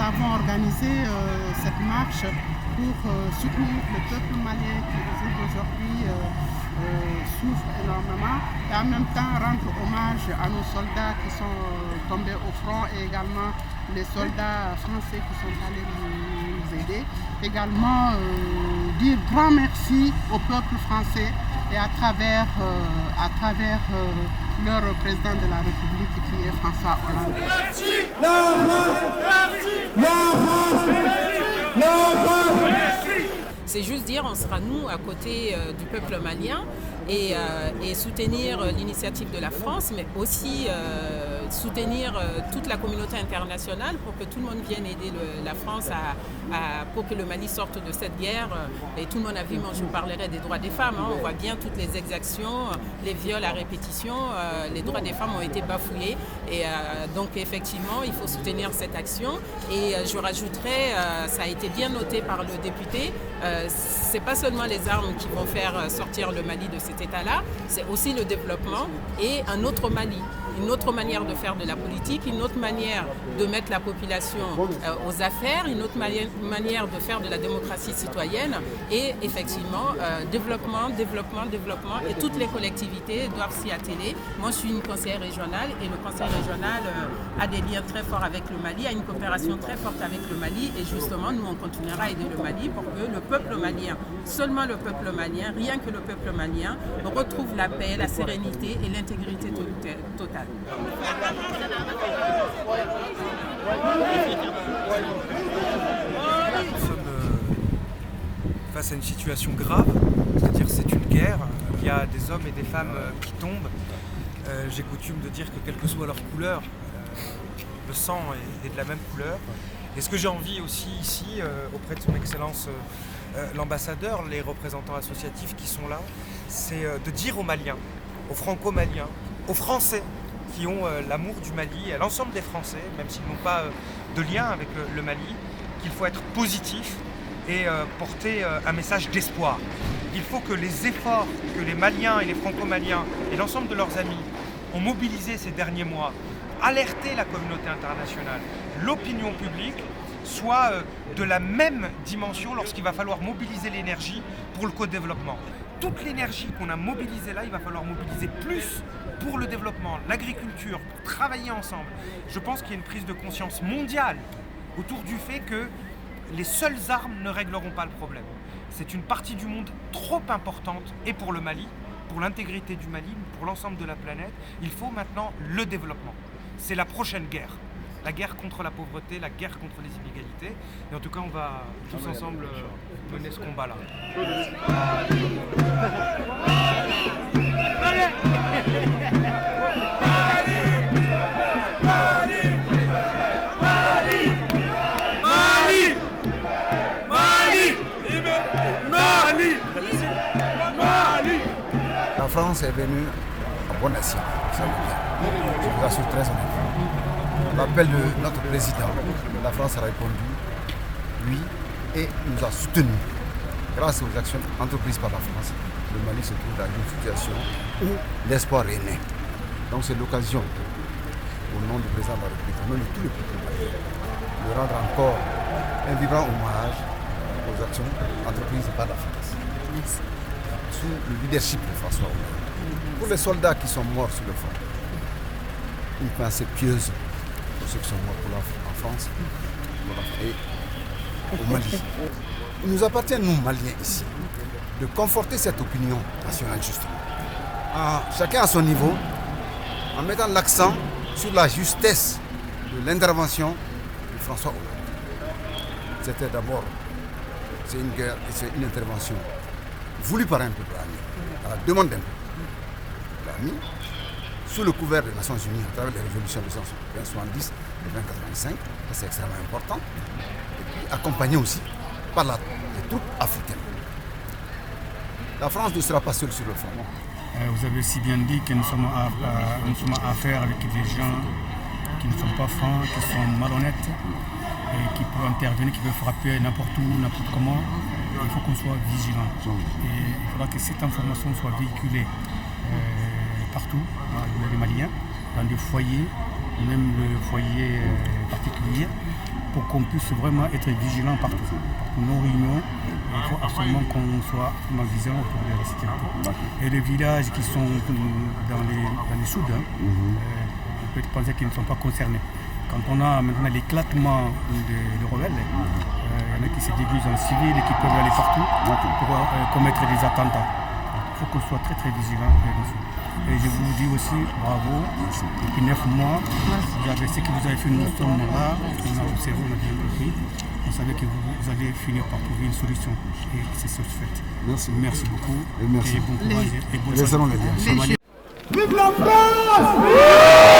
avons organisé cette marche pour soutenir le peuple malien qui au jour d'aujourd'hui souffre énormément et en même temps rendre hommage à nos soldats qui sont tombés au front et également les soldats français qui sont allés nous aider. Également dire grand merci au peuple français et à travers leur président de la République qui est François Hollande. C'est juste dire, on sera nous à côté du peuple malien et soutenir l'initiative de la France, mais aussi soutenir toute la communauté internationale pour que tout le monde vienne aider la France pour que le Mali sorte de cette guerre. Et tout le monde a vu, moi je vous parlerai des droits des femmes, on voit bien toutes les exactions, les viols à répétition, les droits des femmes ont été bafoués et donc effectivement il faut soutenir cette action. Et je rajouterai, ça a été bien noté par le député, c'est pas seulement les armes qui vont faire sortir le Mali de cet état-là, c'est aussi le développement et un autre Mali, une autre manière de faire de la politique, une autre manière de mettre la population aux affaires, une autre manière de faire de la démocratie citoyenne et effectivement développement et toutes les collectivités doivent s'y atteler. Moi je suis une conseillère régionale et le conseil régional a des liens très forts avec le Mali, a une coopération très forte avec le Mali et justement nous on continuera à aider le Mali pour que le peuple malien, seulement le peuple malien, rien que le peuple malien, retrouve la paix, la sérénité et l'intégrité totale. Nous sommes face à une situation grave, c'est-à-dire c'est une guerre, il y a des hommes et des femmes qui tombent. J'ai coutume de dire que quelle que soit leur couleur, le sang est de la même couleur. Et ce que j'ai envie aussi ici, auprès de son Excellence l'ambassadeur, les représentants associatifs qui sont là, c'est de dire aux Maliens, aux Franco-Maliens, aux Français qui ont l'amour du Mali, à l'ensemble des Français, même s'ils n'ont pas de lien avec le Mali, qu'il faut être positif et porter un message d'espoir. Il faut que les efforts que les Maliens et les Franco-Maliens et l'ensemble de leurs amis ont mobilisés ces derniers mois, alerter la communauté internationale, l'opinion publique, soit de la même dimension lorsqu'il va falloir mobiliser l'énergie pour le co-développement. Toute l'énergie qu'on a mobilisée là, il va falloir mobiliser plus pour le développement, l'agriculture, pour travailler ensemble. Je pense qu'il y a une prise de conscience mondiale autour du fait que les seules armes ne régleront pas le problème. C'est une partie du monde trop importante, et pour le Mali, pour l'intégrité du Mali, pour l'ensemble de la planète, il faut maintenant le développement. C'est la prochaine guerre. La guerre contre la pauvreté, la guerre contre les inégalités. Et en tout cas, on va tous ensemble mener ce combat-là. La France est venue à bon escient, ça veut dire. Je vous assure très honnêtement. L'appel de notre président, la France a répondu oui et nous a soutenus. Grâce aux actions entreprises par la France, le Mali se trouve dans une situation où l'espoir est né. Donc c'est l'occasion, au nom du président de la République, au nom de tout le peuple malien, de rendre encore un vibrant hommage aux actions entreprises par la France. Sous le leadership de François Hollande. Pour les soldats qui sont morts sur le front, une pensée pieuse pour ceux qui sont morts en France et au Mali. Il nous appartient, nous Maliens ici, de conforter cette opinion nationale justement. Chacun à son niveau, en mettant l'accent sur la justesse de l'intervention de François Hollande. C'était d'abord, c'est une guerre et c'est une intervention voulue par un peuple ami, à la demande d'un peuple ami, sous le couvert des Nations Unies, à travers les résolutions de 1970 et 2085, c'est extrêmement important, et puis accompagné aussi par les troupes africaines. La France ne sera pas seule sur le front. Vous avez si bien dit que nous sommes à affaire avec des gens qui ne sont pas francs, qui sont malhonnêtes, et qui peuvent intervenir, qui peuvent frapper n'importe où, n'importe comment. Il faut qu'on soit vigilant. Et il faudra que cette information soit véhiculée partout, dans les Maliens, dans des foyers, même le foyer particulier, pour qu'on puisse vraiment être vigilant partout. Pour nos réunions, il faut absolument qu'on soit vigilant autour de la sécurité. Et les villages qui sont dans les souds, on peut penser qu'ils ne sont pas concernés. Quand on a maintenant l'éclatement de rebelles, il y en a qui se déguisent en civil et qui peuvent aller partout pour commettre des attentats. Il faut qu'on soit très très vigilant là-dessus. Et je vous dis aussi bravo. Depuis 9 mois, ce que vous avez fait, nous sommes là, on a observé, on a bien compris. On savait que vous allez finir par trouver une solution. Et c'est ce fait. Merci beaucoup. Et merci. Et bon courage. Et bonne Vive soirée. la France! Vive